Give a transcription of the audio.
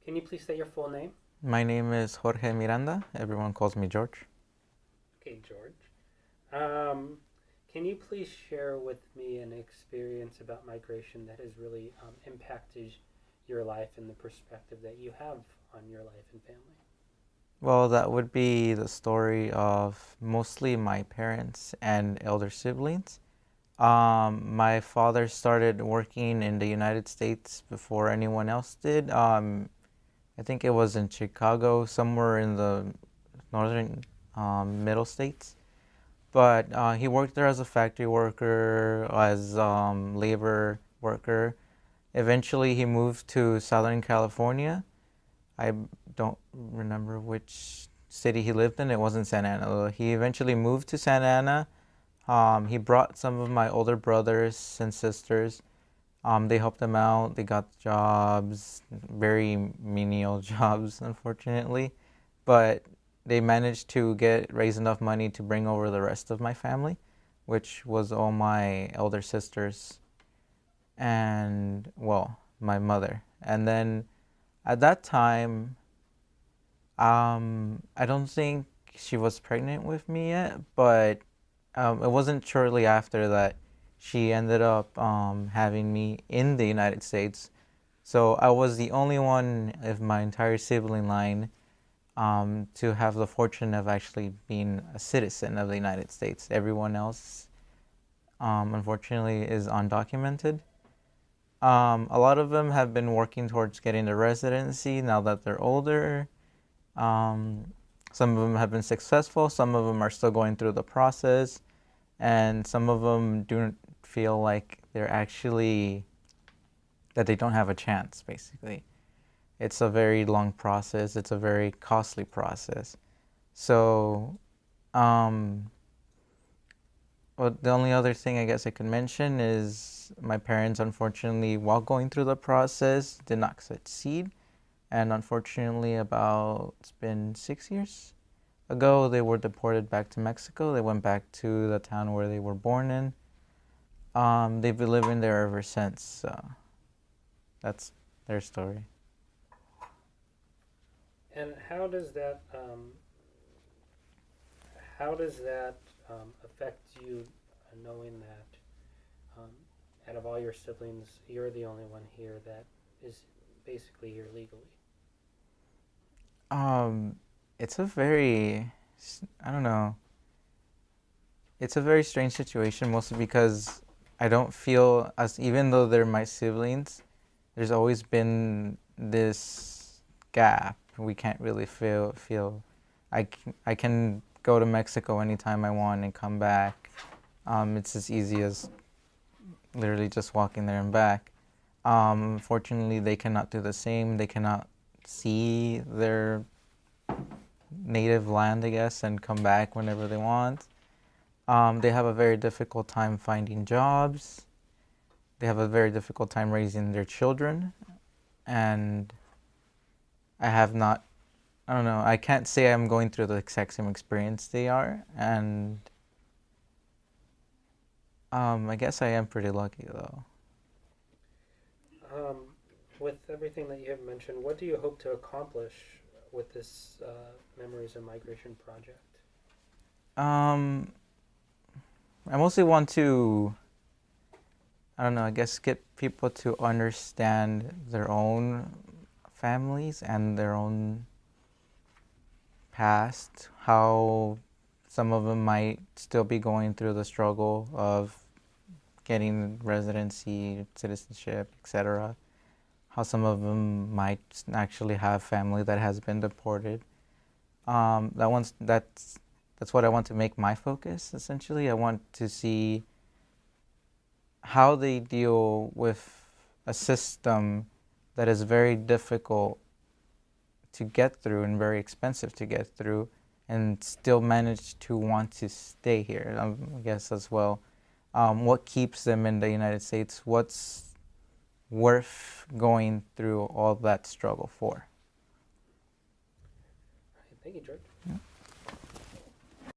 Can you please state your full name? My name is Jorge Miranda. Everyone calls me George. Okay, George. Um, can you please share with me an experience about migration that has really impacted your life and the perspective that you have on your life and family? Well, that would be the story of mostly my parents and elder siblings. My father started working in the United States before anyone else did. I think it was in Chicago, somewhere in the northern middle states. But he worked there as a factory worker, as labor worker. Eventually, he moved to Southern California. I don't remember which city he lived in. It wasn't Santa Ana. He eventually moved to Santa Ana. He brought some of my older brothers and sisters. They helped him out. They got jobs, very menial jobs, unfortunately, but they managed to raise enough money to bring over the rest of my family, which was all my elder sisters and, well, my mother. And then at that time, I don't think she was pregnant with me yet, but it wasn't shortly after that she ended up having me in the United States. So I was the only one of my entire sibling line to have the fortune of actually being a citizen of the United States. Everyone else, unfortunately, is undocumented. A lot of them have been working towards getting the residency now that they're older. Um, some of them have been successful, some of them are still going through the process, and some of them do feel like that they don't have a chance, basically. It's a very long process, it's a very costly process. So, um, well, the only other thing I guess I could mention is my parents, unfortunately, while going through the process, did not succeed. And unfortunately, it's been 6 years ago, they were deported back to Mexico. They went back to the town where they were born in. They've been living there ever since. So that's their story. And how does that affect you, knowing that um, out of all your siblings, you're the only one here that is basically here legally? Um, it's a very, I don't know, it's a very strange situation, mostly because I don't feel as, even though they're my siblings, there's always been this gap. We can't really feel. I can go to Mexico anytime I want and come back. It's as easy as literally just walking there and back. Fortunately, they cannot do the same. They cannot see their native land, I guess, and come back whenever they want. They have a very difficult time finding jobs. They have a very difficult time raising their children. And I have not, I don't know, I can't say I'm going through the exact same experience they are. And I guess I am pretty lucky, though. Um, with everything that you have mentioned, what do you hope to accomplish with this Memories of Migration project? Um, I mostly want to, I don't know, I guess get people to understand their own families and their own past, how some of them might still be going through the struggle of getting residency, citizenship, etc. How some of them might actually have family that has been deported. That's what I want to make my focus. Essentially, I want to see how they deal with a system that is very difficult to get through and very expensive to get through, and still manage to want to stay here. I guess as well, what keeps them in the United States? What's worth going through all that struggle for? Thank you, George.